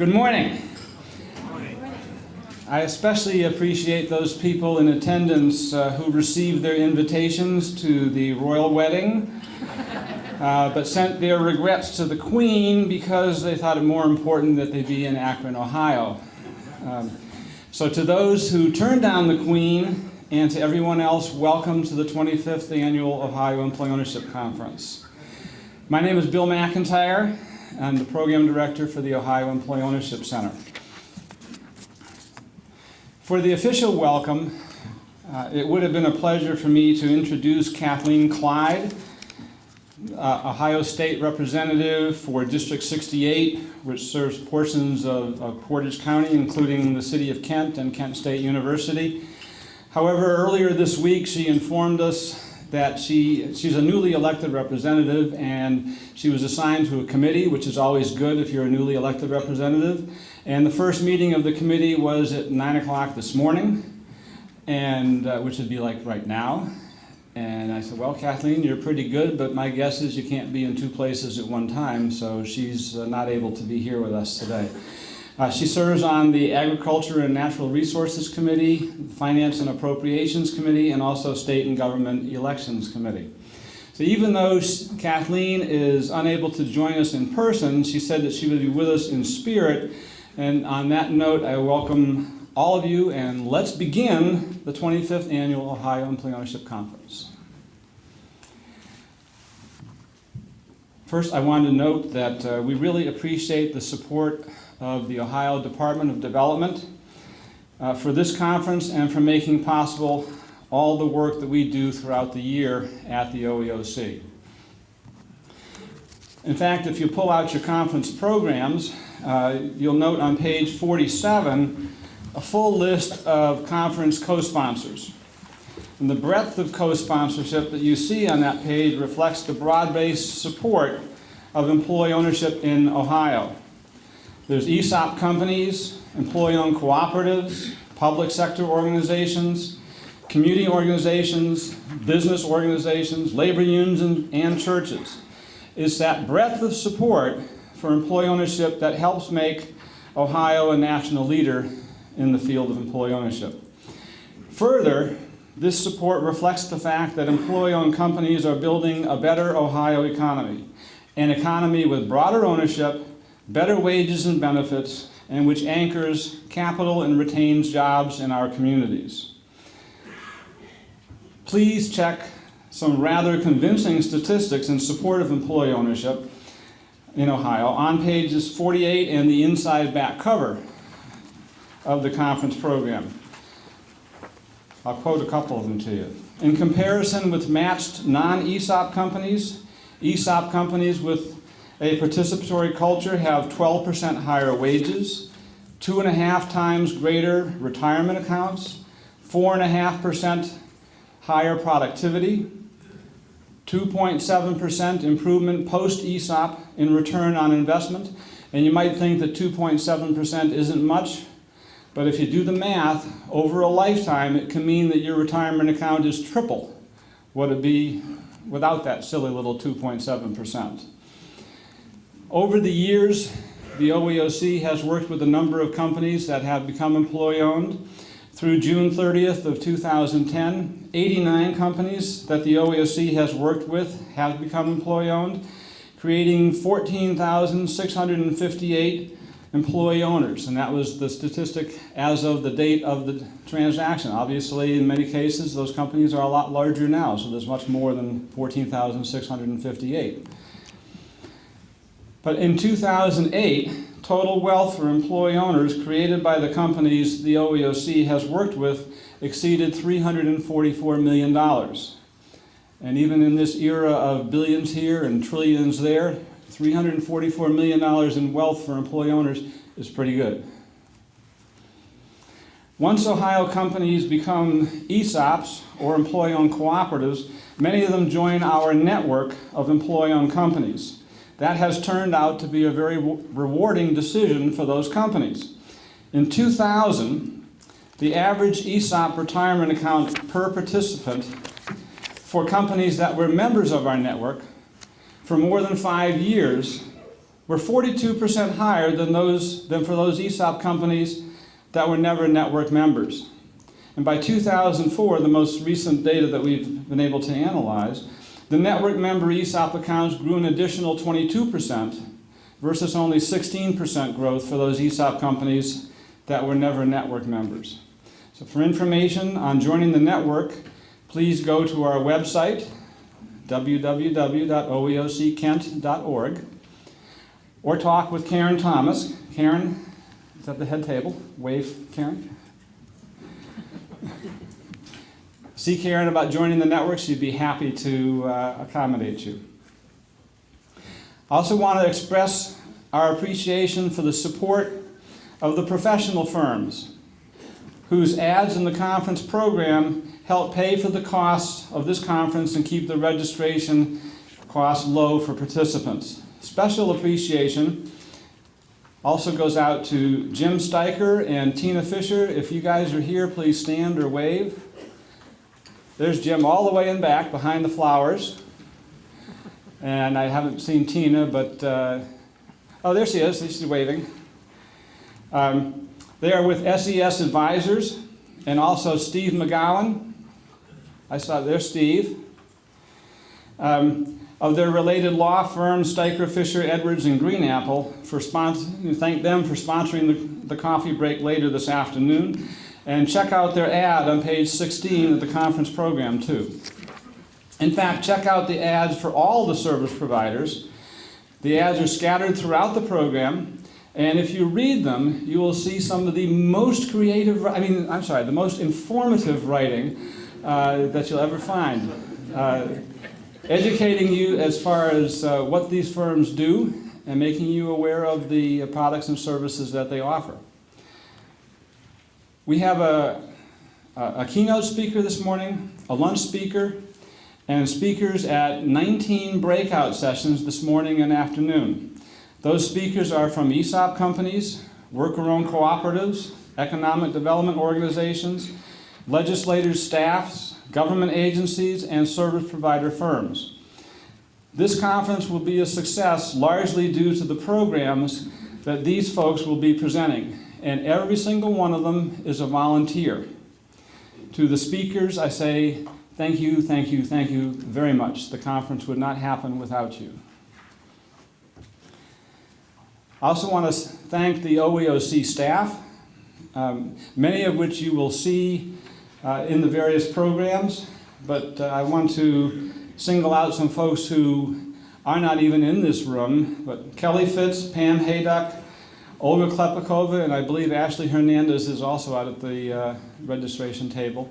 Good morning. I especially appreciate those people in attendance who received their invitations to the royal wedding, but sent their regrets to the Queen because they thought it more important that they be in Akron, Ohio. So to those who turned down the Queen, and to everyone else, welcome to the 25th Annual Ohio Employee Ownership Conference. My name is Bill McIntyre. I'm the Program Director for the Ohio Employee Ownership Center. For the official welcome, it would have been a pleasure for me to introduce Kathleen Clyde, Ohio State Representative for District 68, which serves portions of Portage County, including the city of Kent and Kent State University. However, earlier this week, she informed us that she's a newly elected representative, and she was assigned to a committee, which is always good if you're a newly elected representative. And the first meeting of the committee was at 9 o'clock this morning, and which would be like right now. And I said, well, Kathleen, you're pretty good, but my guess is you can't be in two places at one time, so she's not able to be here with us today. She serves on the Agriculture and Natural Resources Committee, Finance and Appropriations Committee, and also State and Government Elections Committee. So even though Kathleen is unable to join us in person, she said that she would be with us in spirit. And on that note, I welcome all of you, and let's begin the 25th Annual Ohio Employee Ownership Conference. First, I wanted to note that we really appreciate the support of the Ohio Department of Development for this conference and for making possible all the work that we do throughout the year at the OEOC. In fact, if you pull out your conference programs, you'll note on page 47 a full list of conference co-sponsors. And the breadth of co-sponsorship that you see on that page reflects the broad-based support of employee ownership in Ohio. There's ESOP companies, employee-owned cooperatives, public sector organizations, community organizations, business organizations, labor unions, and churches. It's that breadth of support for employee ownership that helps make Ohio a national leader in the field of employee ownership. Further, this support reflects the fact that employee-owned companies are building a better Ohio economy, an economy with broader ownership, better wages and benefits, and which anchors capital and retains jobs in our communities. Please check some rather convincing statistics in support of employee ownership in Ohio on pages 48 and the inside back cover of the conference program. I'll quote a couple of them to you. In comparison with matched non-ESOP companies, ESOP companies with a participatory culture have 12% higher wages, 2.5 times greater retirement accounts, 4.5% higher productivity, 2.7% improvement post-ESOP in return on investment. And you might think that 2.7% isn't much, but if you do the math, over a lifetime, it can mean that your retirement account is triple what it'd be without that silly little 2.7%. Over the years, the OEOC has worked with a number of companies that have become employee-owned. Through June 30th of 2010, 89 companies that the OEOC has worked with have become employee-owned, creating 14,658 employee owners, and that was the statistic as of the date of the transaction. Obviously, in many cases, those companies are a lot larger now, so there's much more than 14,658. But in 2008, total wealth for employee owners created by the companies the OEOC has worked with exceeded $344 million. And even in this era of billions here and trillions there, $344 million in wealth for employee owners is pretty good. Once Ohio companies become ESOPs or employee-owned cooperatives, many of them join our network of employee-owned companies. That has turned out to be a very rewarding decision for those companies. In 2000, the average ESOP retirement account per participant for companies that were members of our network for more than 5 years were 42% higher than for those ESOP companies that were never network members. And by 2004, the most recent data that we've been able to analyze, the network member ESOP accounts grew an additional 22% versus only 16% growth for those ESOP companies that were never network members. So for information on joining the network, please go to our website, www.oeockent.org, or talk with Karen Thomas. Karen is at the head table. Wave, Karen. See Karen about joining the network. She'd be happy to accommodate you. I also want to express our appreciation for the support of the professional firms whose ads in the conference program help pay for the costs of this conference and keep the registration costs low for participants. Special appreciation also goes out to Jim Steicher and Tina Fisher. If you guys are here, please stand or wave. There's Jim all the way in back behind the flowers. And I haven't seen Tina, but, oh, there she is. She's waving. They are with SES Advisors and also Steve McGowan. I saw there's Steve. Of their related law firms, Steicher, Fisher, Edwards, and Greenapple, thank them for sponsoring the coffee break later this afternoon. And check out their ad on page 16 of the conference program, too. In fact, check out the ads for all the service providers. The ads are scattered throughout the program, and if you read them, you will see some of the most creative, the most informative writing that you'll ever find. Educating you as far as what these firms do and making you aware of the products and services that they offer. We have a keynote speaker this morning, a lunch speaker, and speakers at 19 breakout sessions this morning and afternoon. Those speakers are from ESOP companies, worker-owned cooperatives, economic development organizations, legislators' staffs, government agencies, and service provider firms. This conference will be a success largely due to the programs that these folks will be presenting, and every single one of them is a volunteer. To the speakers, I say thank you, thank you, thank you very much. The conference would not happen without you. I also want to thank the OEOC staff, many of which you will see in the various programs, but I want to single out some folks who are not even in this room, but Kelly Fitz, Pam Hayduck, Olga Klepakova, and I believe Ashley Hernandez is also out at the registration table.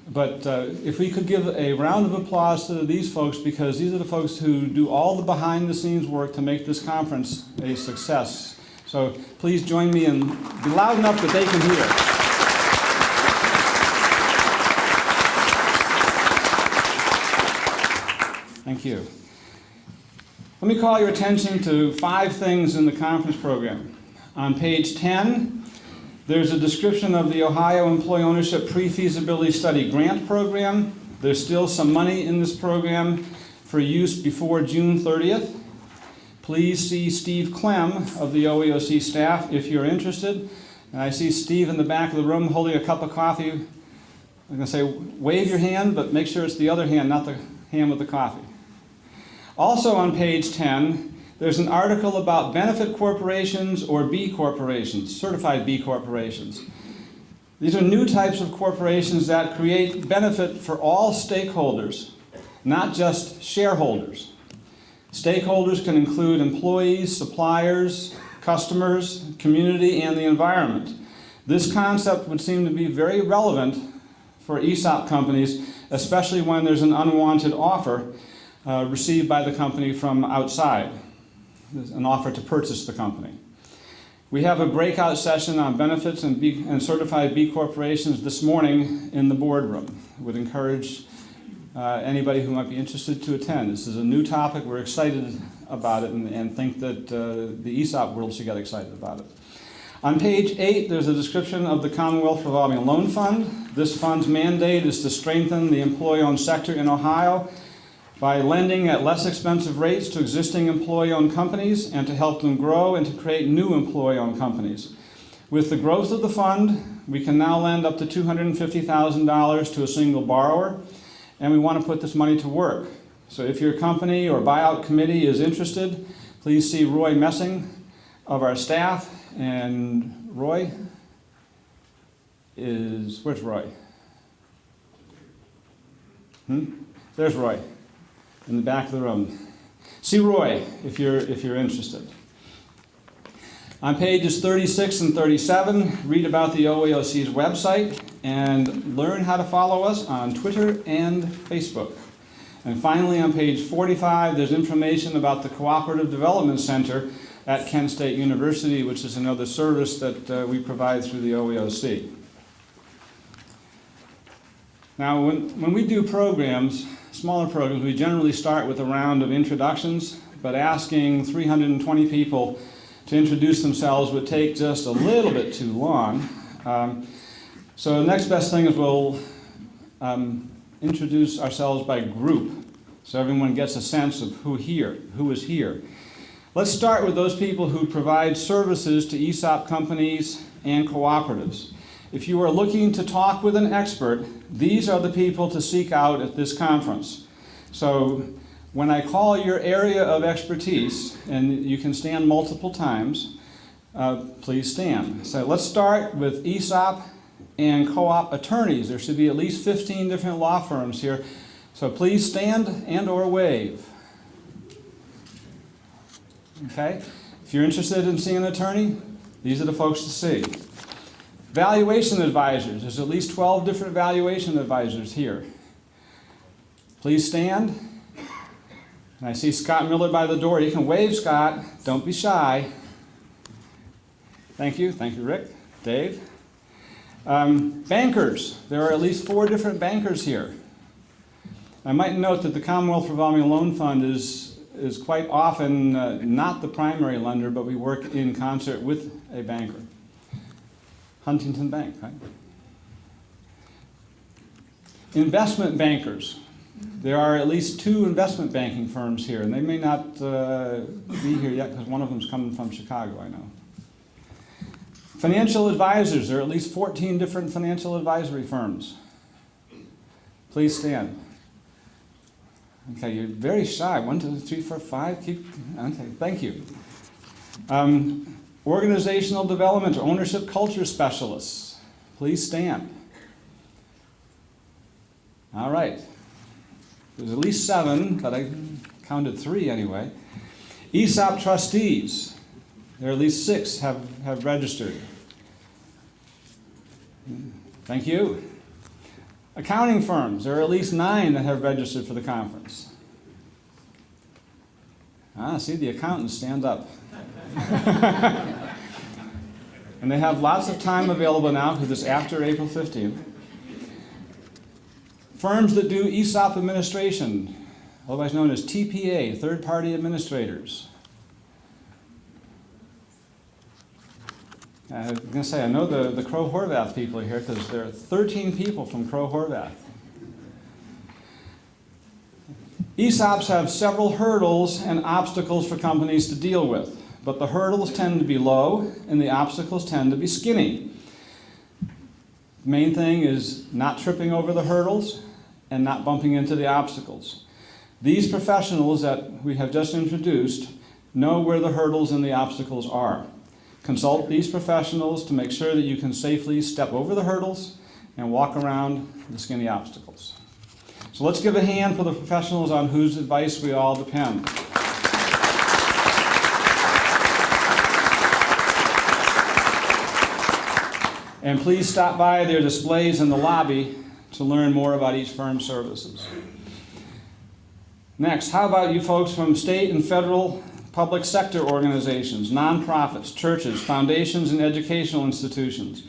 But if we could give a round of applause to these folks, because these are the folks who do all the behind-the-scenes work to make this conference a success. So please join me and be loud enough that they can hear. Thank you. Let me call your attention to 5 things in the conference program. On page 10, there's a description of the Ohio Employee Ownership Pre-Feasibility Study Grant Program. There's still some money in this program for use before June 30th. Please see Steve Clem of the OEOC staff if you're interested. And I see Steve in the back of the room holding a cup of coffee. I'm going to say wave your hand, but make sure it's the other hand, not the hand with the coffee. Also on page 10, there's an article about benefit corporations or B corporations, certified B corporations. These are new types of corporations that create benefit for all stakeholders, not just shareholders. Stakeholders can include employees, suppliers, customers, community, and the environment. This concept would seem to be very relevant for ESOP companies, especially when there's an unwanted offer received by the company from outside. An offer to purchase the company. We have a breakout session on benefits and certified B corporations this morning in the boardroom. I would encourage anybody who might be interested to attend. This is a new topic. We're excited about it and think that the ESOP world should get excited about it. On page 8, there's a description of the Commonwealth Revolving Loan Fund. This fund's mandate is to strengthen the employee-owned sector in Ohio by lending at less expensive rates to existing employee-owned companies and to help them grow and to create new employee-owned companies. With the growth of the fund, we can now lend up to $250,000 to a single borrower, and we want to put this money to work. So if your company or buyout committee is interested, please see Roy Messing of our staff. And Roy is, where's Roy? There's Roy in the back of the room. See Roy if you're interested. On pages 36 and 37, read about the OAOC's website and learn how to follow us on Twitter and Facebook. And finally, on page 45, there's information about the Cooperative Development Center at Kent State University, which is another service that we provide through the OAOC. Now, when we do programs, smaller programs, we generally start with a round of introductions, but asking 320 people to introduce themselves would take just a little bit too long. So the next best thing is we'll introduce ourselves by group, so everyone gets a sense of who is here. Let's start with those people who provide services to ESOP companies and cooperatives. If you are looking to talk with an expert, these are the people to seek out at this conference. So when I call your area of expertise, and you can stand multiple times, please stand. So let's start with ESOP and co-op attorneys. There should be at least 15 different law firms here. So please stand and or wave. Okay? If you're interested in seeing an attorney, these are the folks to see. Valuation advisors. There's at least 12 different valuation advisors here. Please stand. And I see Scott Miller by the door. You can wave, Scott. Don't be shy. Thank you. Thank you, Rick. Dave. Bankers. There are at least 4 different bankers here. I might note that the Commonwealth Revolving Loan Fund is quite often not the primary lender, but we work in concert with a banker. Huntington Bank, right? Investment bankers. There are at least 2 investment banking firms here, and they may not be here yet because one of them is coming from Chicago, I know. Financial advisors. There are at least 14 different financial advisory firms. Please stand. Okay, you're very shy. 1, 2, 3, 4, 5. Keep. Okay, thank you. Organizational development or ownership culture specialists. Please stand. All right. There's at least 7, but I counted 3 anyway. ESOP trustees. There are at least 6 have registered. Thank you. Accounting firms. There are at least 9 that have registered for the conference. See, the accountants stand up. And they have lots of time available now because it's after April 15th. Firms that do ESOP administration, otherwise known as TPA, third-party administrators. I was going to say, I know the Crow-Horvath people are here because there are 13 people from Crow-Horvath. ESOPs have several hurdles and obstacles for companies to deal with, but the hurdles tend to be low and the obstacles tend to be skinny. The main thing is not tripping over the hurdles and not bumping into the obstacles. These professionals that we have just introduced know where the hurdles and the obstacles are. Consult these professionals to make sure that you can safely step over the hurdles and walk around the skinny obstacles. So let's give a hand for the professionals on whose advice we all depend. And please stop by their displays in the lobby to learn more about each firm's services. Next, how about you folks from state and federal public sector organizations, nonprofits, churches, foundations, and educational institutions,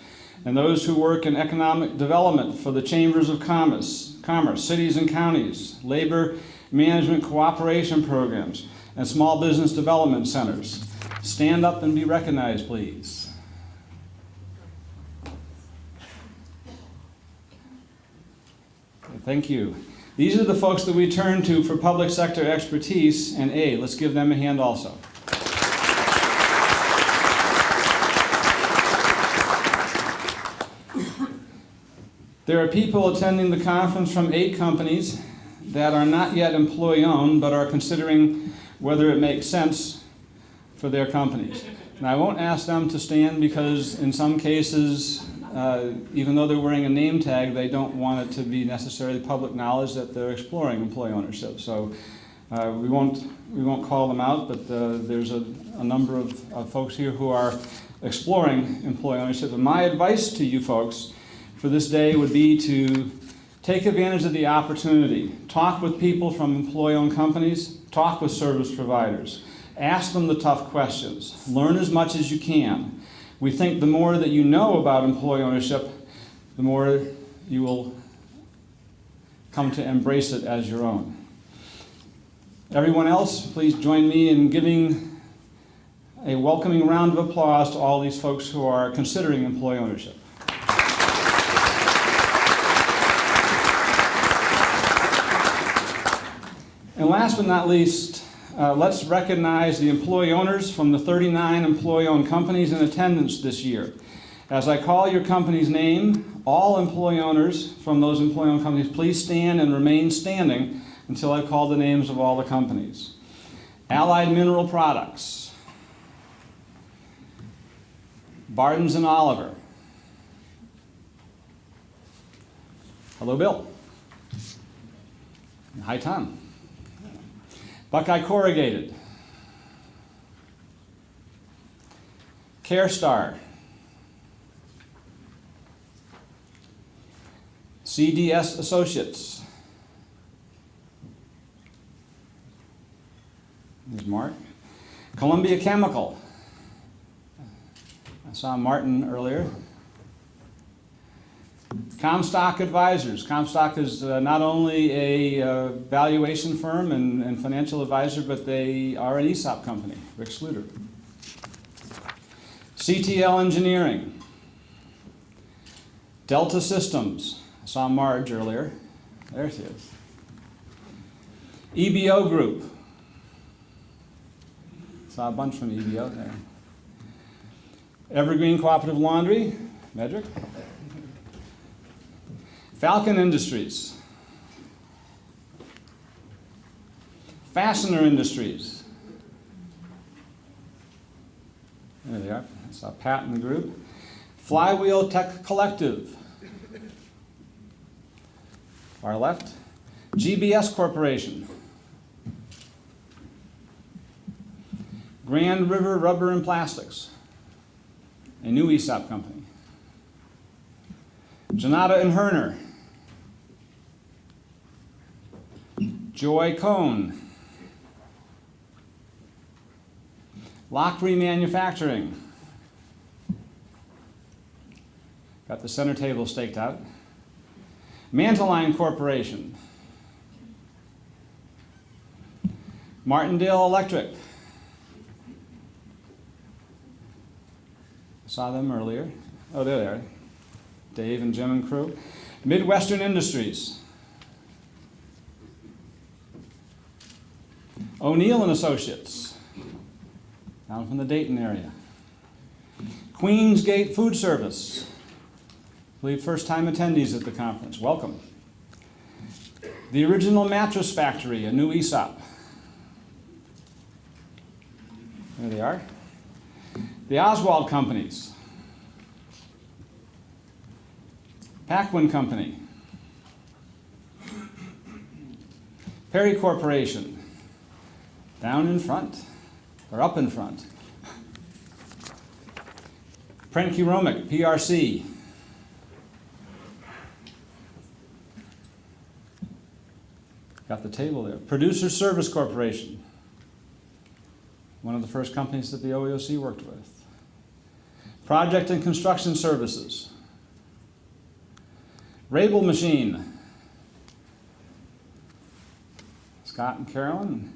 and those who work in economic development for the chambers of commerce, cities and counties, labor management cooperation programs, and small business development centers. Stand up and be recognized, please. Thank you. These are the folks that we turn to for public sector expertise and aid. Let's give them a hand also. There are people attending the conference from 8 companies that are not yet employee-owned, but are considering whether it makes sense for their companies. And I won't ask them to stand because in some cases, even though they're wearing a name tag, they don't want it to be necessarily public knowledge that they're exploring employee ownership. So we won't call them out, but there's a number of folks here who are exploring employee ownership. And my advice to you folks for this day would be to take advantage of the opportunity. Talk with people from employee-owned companies. Talk with service providers. Ask them the tough questions. Learn as much as you can. We think the more that you know about employee ownership, the more you will come to embrace it as your own. Everyone else, please join me in giving a welcoming round of applause to all these folks who are considering employee ownership. And last but not least, let's recognize the employee owners from the 39 employee-owned companies in attendance this year. As I call your company's name, all employee owners from those employee-owned companies, please stand and remain standing until I call the names of all the companies. Allied Mineral Products, Bardens and Oliver. Hello, Bill. Hi, Tom. Buckeye Corrugated, CareStar, CDS Associates, there's Mark, Columbia Chemical, I saw Martin earlier, Comstock Advisors. Comstock is not only a valuation firm and financial advisor, but they are an ESOP company, Rick Sluter. CTL Engineering. Delta Systems. I saw Marge earlier. There she is. EBO Group. Saw a bunch from EBO there. Evergreen Cooperative Laundry. Medrick. Falcon Industries, Fastener Industries, there they are, that's our Pat in the group, Flywheel Tech Collective, far left, GBS Corporation, Grand River Rubber and Plastics, a new ESOP company, Janata and Herner, Joy Cone, Lockery Manufacturing, got the center table staked out, Manteline Corporation, Martindale Electric, saw them earlier, oh there they are, Dave and Jim and crew, Midwestern Industries, O'Neill and Associates, down from the Dayton area. Queensgate Food Service, I believe first-time attendees at the conference. Welcome. The Original Mattress Factory, a new ESOP. There they are. The Oswald Companies. Paquin Company. Perry Corporation. Down in front, or up in front. Prentke Romick, PRC. Got the table there. Producer Service Corporation. One of the first companies that the OEOC worked with. Project and Construction Services. Rabel Machine. Scott and Carolyn.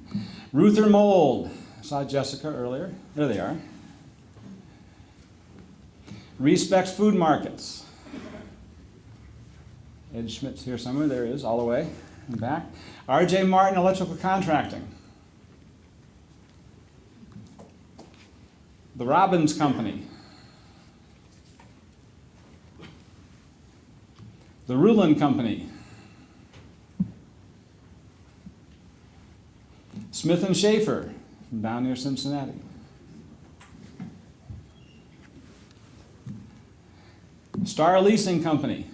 Ruther Mold. I saw Jessica earlier. There they are. Respex Food Markets. Ed Schmidt's here somewhere. There he is, all the way. in the back. R.J. Martin Electrical Contracting. The Robbins Company. The Rulin Company. Smith & Schaefer from down near Cincinnati. Star Leasing Company.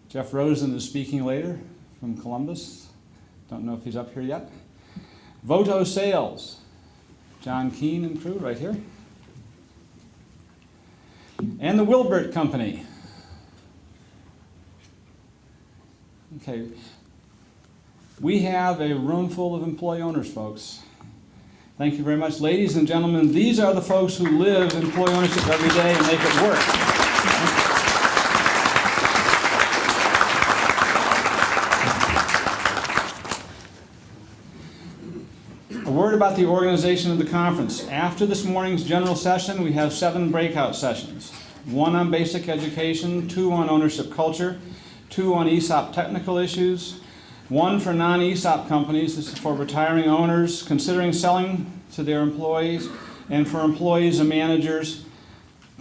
Jeff Rosen is speaking later from Columbus. Don't know if he's up here yet. Voto Sales. John Keene and crew right here. And the Wilbert Company. Okay. We have a room full of employee owners, folks. Thank you very much. Ladies and gentlemen, these are the folks who live employee ownership every day and make it work. A word about the organization of the conference. After this morning's general session, we have 7 breakout sessions. 1 on basic education, 2 on ownership culture, 2 on ESOP technical issues, 1 for non-ESOP companies, this is for retiring owners considering selling to their employees, and for employees and managers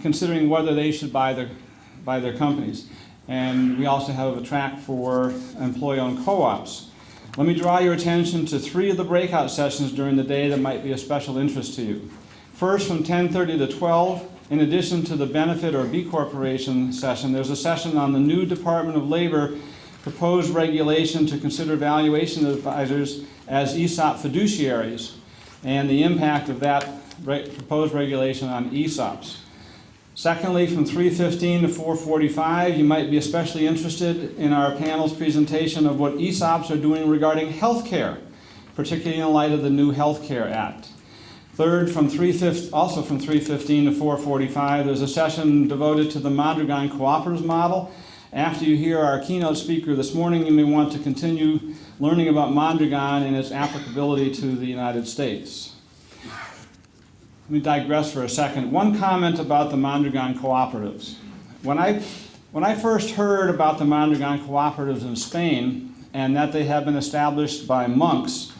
considering whether they should buy their companies. And we also have a track for employee-owned co-ops. Let me draw your attention to 3 of the breakout sessions during the day that might be of special interest to you. First, from 10:30 to 12, in addition to the benefit or B Corporation session, there's a session on the new Department of Labor proposed regulation to consider valuation advisors as ESOP fiduciaries and the impact of that proposed regulation on ESOPs. Secondly, from 3:15 to 4:45, you might be especially interested in our panel's presentation of what ESOPs are doing regarding health care, particularly in light of the new Health Care Act. Third, also from 3:15 to 4:45, there's a session devoted to the Mondragon Cooperatives model. After you hear our keynote speaker this morning, you may want to continue learning about Mondragon and its applicability to the United States. Let me digress for a second. One comment about the Mondragon Cooperatives. When I first heard about the Mondragon Cooperatives in Spain and that they have been established by monks,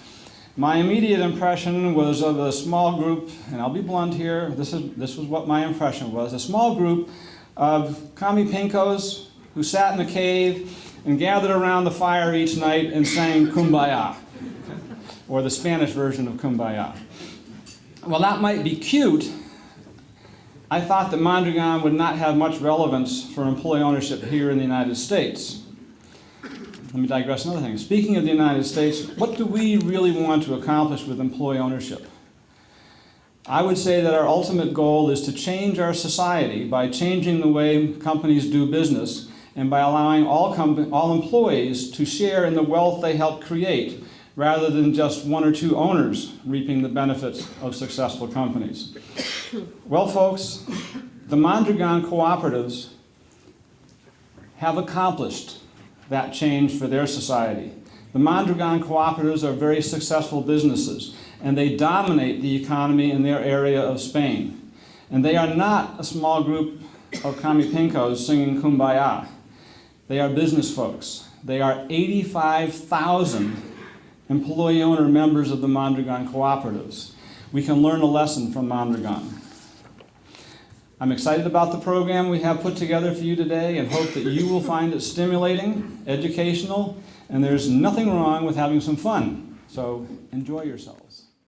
my immediate impression was of a small group, and I'll be blunt here, this was what my impression was, a small group of kami pinkos who sat in a cave and gathered around the fire each night and sang Kumbaya, or the Spanish version of Kumbaya. While that might be cute, I thought that Mondragon would not have much relevance for employee ownership here in the United States. Let me digress another thing. Speaking of the United States, what do we really want to accomplish with employee ownership? I would say that our ultimate goal is to change our society by changing the way companies do business and by allowing all employees to share in the wealth they help create, rather than just 1 or 2 owners reaping the benefits of successful companies. Well, folks, the Mondragon Cooperatives have accomplished that change for their society. The Mondragon Cooperatives are very successful businesses, and they dominate the economy in their area of Spain. And they are not a small group of kami pinkos singing Kumbaya. They are business folks. They are 85,000 employee owner members of the Mondragon Cooperatives. We can learn a lesson from Mondragon. I'm excited about the program we have put together for you today and hope that you will find it stimulating, educational, and there's nothing wrong with having some fun. So enjoy yourself.